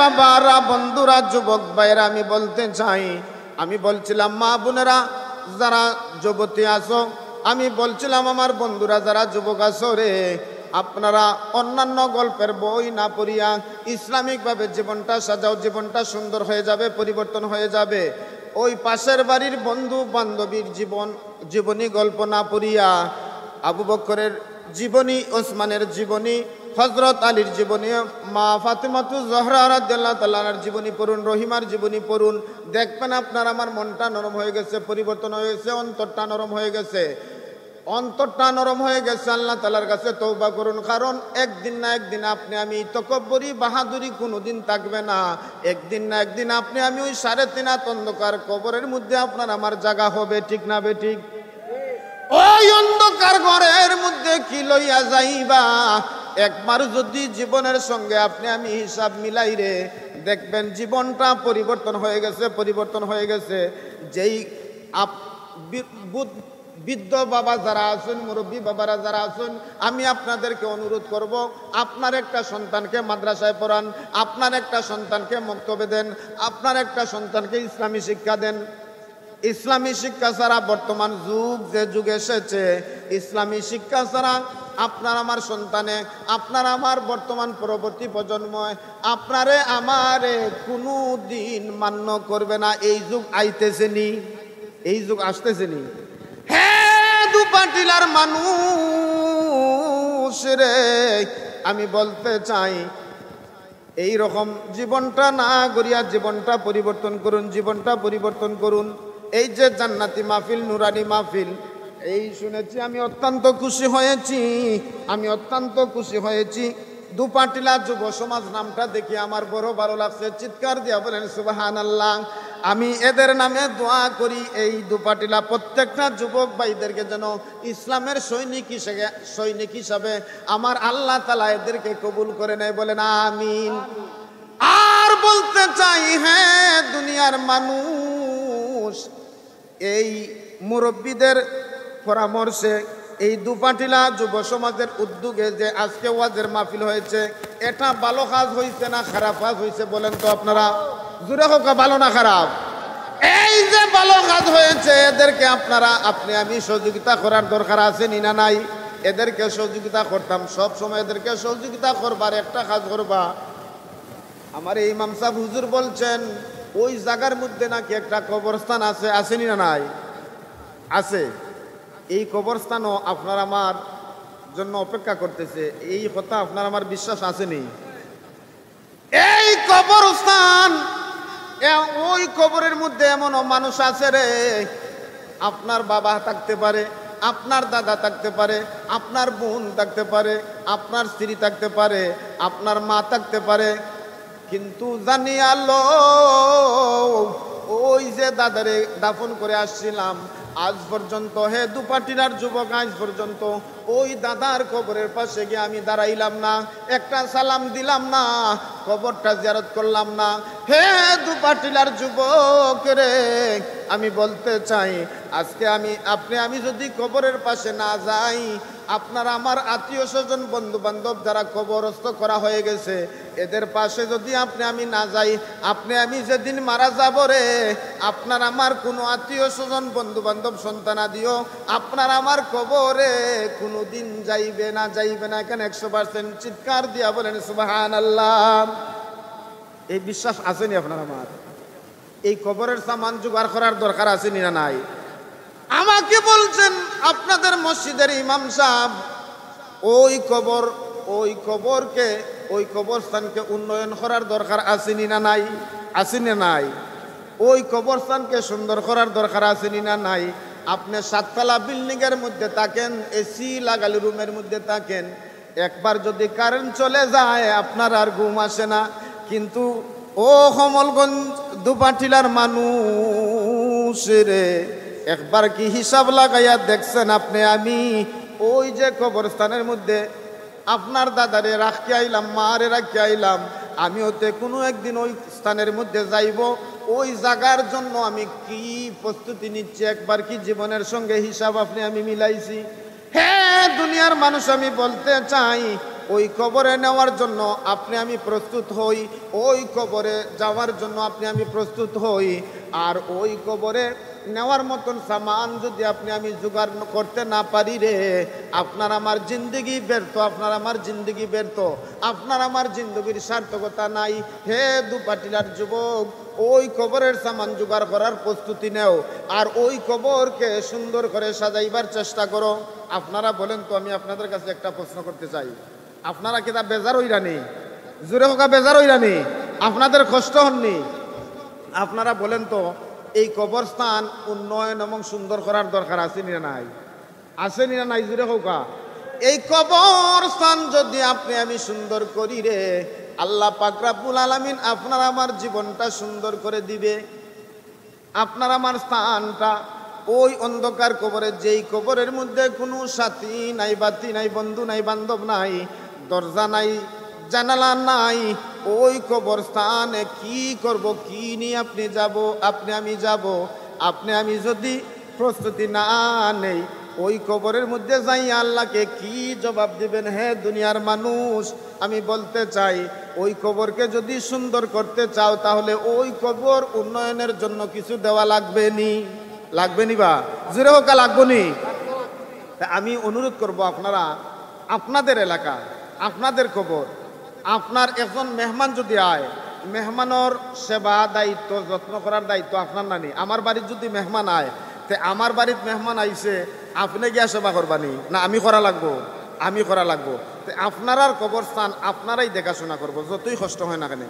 বাবারা, বন্ধুরা, যুবক ভাইরা, আমি বলতে চাই, আমি বলছিলাম মা বোনেরা যারা যুবতী আছো, আমি বলছিলাম আমার বন্ধুরা যারা যুবক আছো রে, আপনারা অন্যান্য গল্পের বই না পড়িয়া ইসলামিকভাবে জীবনটা সাজাও, জীবনটা সুন্দর হয়ে যাবে, পরিবর্তন হয়ে যাবে। ওই পাশের বাড়ির বন্ধু বান্ধবীর জীবনী গল্প না পড়িয়া আবু বকরের জীবনী, ওসমানের জীবনী, হযরত আলীর জীবনী, মা ফাতেমাতু জহরা রাদিয়াল্লাহু তাআলা আনহার জীবনী পড়ুন, রহিমার জীবনী পড়ুন। দেখবেন আপনার আমার মনটা নরম হয়ে গেছে, পরিবর্তন হয়ে গেছে, অন্তরটা নরম হয়ে গেছে। অন্তরটা নরম হয়ে গেছে, আল্লাহ তাআলার কাছে তওবা করুন। কারণ একদিন না একদিন আপনি আমি তকব্বরি বাহাদুরি কোনোদিন থাকবে না। একদিন না একদিন আপনি আমি ওই 3.5 হাত অন্ধকার কবরের মধ্যে আপনার আমার জায়গা হবে, ঠিক না বেঠিক? ওই অন্ধকার ঘরের মধ্যে কি লইয়া যাইবা? একবার যদি জীবনের সঙ্গে আপনি আমি হিসাব মিলাই রে, দেখবেন জীবনটা পরিবর্তন হয়ে গেছে, পরিবর্তন হয়ে গেছে। যেই বৃদ্ধ বাবা যারা আছেন, মুরব্বী বাবারা যারা আছেন, আমি আপনাদেরকে অনুরোধ করব, আপনার একটা সন্তানকে মাদ্রাসায় পড়ান, আপনার একটা সন্তানকে মক্তবে দেন, আপনার একটা সন্তানকে ইসলামী শিক্ষা দেন। ইসলামী শিক্ষা ছাড়া বর্তমান যুগ যে যুগ এসেছে, ইসলামী শিক্ষা ছাড়া আপনার আমার সন্তানে, আপনার আমার বর্তমান পরবর্তী প্রজন্ম আপনারে আমারে কোনো দিন মান্য করবে না। এই যুগ আইতেছেনি, এই যুগ আসতেছেনি। হ্যাঁ দুপাটিলার মানুষ রে, আমি বলতে চাই এই রকম জীবনটা না করিয়া জীবনটা পরিবর্তন করুন, জীবনটা পরিবর্তন করুন। এই যে জান্নাতি মাহফিল, নুরানি মাহফিল, এই শুনেছি আমি অত্যন্ত খুশি হয়েছি, আমি অত্যন্ত খুশি হয়েছি। দুপাটিলা যুব সমাজ নামটা দেখে আমার বড় ভালো লাগছে। চিৎকার দিয়া বলেন সুবহানাল্লাহ। আমি এদের নামে দোয়া করি, এই দুপাটিলা প্রত্যেকটা যুবক ভাইদেরকে যেন ইসলামের সৈনিক হিসাবে আমার আল্লাহ তাআলা এদেরকে কবুল করে নেয়, বলেন আমিন। আর বলতে চাই, হ্যাঁ দুনিয়ার মানুষ এই মুরব্বীদের পরামর্শে, এই দুপাটিলা যুব সমাজের উদ্যোগে যে আজকে ওয়াজের মাহফিল হয়েছে, এটা ভালো কাজ হয়েছে না খারাপ কাজ হয়েছে বলেন তো আপনারা? জোরে হোক, ভালো না খারাপ? এই যে ভালো কাজ হয়েছে, এদেরকে আপনারা আপনি আমি সহযোগিতা করার দরকার আছে না নাই? এদেরকে সহযোগিতা করতাম, সব সময় এদেরকে সহযোগিতা করবার একটা কাজ করবা। আমার এই ইমাম সাহেব হুজুর বলছেন ওই জায়গার মধ্যে নাকি একটা কবরস্থান আছে, আসেনি না নাই? আছে। এই কবরস্থানও আপনার আমার জন্য অপেক্ষা করতেছে, এই কথা আপনার আমার বিশ্বাস আসেনি? এই কবরস্থান, ওই কবরের মধ্যে এমন মানুষ আছে রে, আপনার বাবা থাকতে পারে, আপনার দাদা থাকতে পারে, আপনার বোন থাকতে পারে, আপনার স্ত্রী থাকতে পারে, আপনার মা থাকতে পারে, কিন্তু জানিয়া লো ওই যে দাদারে দাফন করে আসছিলাম, আজ পর্যন্ত হে দুপাটিলার যুবক, আজ পর্যন্ত ওই দাদার কবরের পাশে গিয়ে আমি দাঁড়াইলাম না, একটা সালাম দিলাম না, কবরটা জিয়ারত করলাম না। হে দুপাটিলার যুবক রে, আমি বলতে চাই আজকে আমি যদি কবরের পাশে না যাই, আপনার আমার আত্মীয় স্বজন বন্ধু বান্ধব যারা কবরস্থ করা হয়ে গেছে, এদের পাশে যদি আমি না যাই, আমি যেদিন মারা যাব রে, আপনার আমার কোনো আত্মীয় স্বজন বন্ধু বান্ধব সন্তানাদিও আপনার আমার কবরে কোনোদিন যাইবে না, যাইবে না। এখানে 100% চিৎকার দিয়া বলেন সুবহানাল্লাহ। এই বিশ্বাস আসেনি আপনার আমার? এই কবরের সামান জোগাড় করার দরকার আছে না নাই? আমাকে বলছেন আপনাদের মসজিদের ইমাম সাহেব, ওই কবরস্থানকে উন্নয়ন করার দরকার আসেনি না নাই? আসেনি নাই? ওই কবরস্থানকে সুন্দর করার দরকার আসেনি না নাই? আপনি 7 তলা বিল্ডিং এর মধ্যে থাকেন, এসি লাগালি রুমের মধ্যে থাকেন, একবার যদি কারেন্ট চলে যায় আপনার আর ঘুম আসে না। কিন্তু ও কমলগঞ্জ দুপাটিলার মানুষ রে, একবার কি হিসাব লাগাইয়া দেখছেন আমি ওই যে কবরস্থানের মধ্যে আপনার দাদারে রাখি আইলাম, মারে রাখি আইলাম, আমি ওতে কোনো একদিন ওই স্থানের মধ্যে যাইব, ওই জায়গার জন্য আমি কি প্রস্তুতি নিচ্ছি, একবার কি জীবনের সঙ্গে হিসাব আমি মিলাইছি? হ্যাঁ দুনিয়ার মানুষ, আমি বলতে চাই ওই কবরে নেওয়ার জন্য আপনি আমি প্রস্তুত হই, ওই কবরে যাওয়ার জন্য আপনি আমি প্রস্তুত হই। আর ওই কবরে নেওয়ার মতন সামান যদি আপনি আমি জোগাড় করতে না পারি রে, আপনার আমার জিন্দগি ব্যর্থ, আপনার আমার জিন্দগি ব্যর্থ, আপনার আমার জিন্দগির সার্থকতা নাই। হে দুপাটিলার যুবক, ওই কবরের সামান জোগাড় করার প্রস্তুতি নেও, আর ওই কবরকে সুন্দর করে সাজাইবার চেষ্টা করো। আপনারা বলেন তো, আমি আপনাদের কাছে একটা প্রশ্ন করতে চাই, আপনারা কি তা বেজার হইরানি? জোরে হোকা বেজার হইরানি? আপনাদের কষ্ট হননি? আপনারা বলেন তো, এই কবরস্থান উন্নয়ন এবং সুন্দর করার দরকার আছে না নাই? আছে না নাই? জোরে হোকা। এই কবরস্থান যদি আপনি আমি সুন্দর করি রে, আল্লাহ পাক রব্বুল আলামিন আপনার আমার জীবনটা সুন্দর করে দিবে। আপনার আমার স্থানটা ওই অন্ধকার কবরে, যেই কবরের মধ্যে কোনো সাথী নাই, বাতি নাই, বন্ধু নাই, বান্ধব নাই, দরজা নাই, জানালা নাই, ওই কবরস্থানে কি করব, কি নিয়ে আপনি যাব, আপনি আমি যাব? আপনি আমি যদি প্রস্তুতি না নেই, ওই কবরের মধ্যে যাই আল্লাহকে কি জবাব দিবেন? হে দুনিয়ার মানুষ, আমি বলতে চাই, ওই কবরকে যদি সুন্দর করতে চাও, তাহলে ওই কবর উন্নয়নের জন্য কিছু দেওয়া লাগবে নি? লাগবে নি? বা জোরে হোকা লাগবো নি? আমি অনুরোধ করব, আপনারা আপনাদের এলাকা, আপনাদের কবর, আপনার একজন মেহমান যদি আয়, মেহমানের সেবা দায়িত্ব যত্ন করার দায়িত্ব আপনার নানি। আমার বাড়ির যদি মেহমান আয়, তে আমার বাড়ির মেহমান আইছে, আপনি গিয়া সেবা করবানি না আমি করা লাগবো? আমি করা লাগবো। আপনার কবরস্থান আপনারাই দেখাশোনা করবো, যতই কষ্ট হয় না কেন।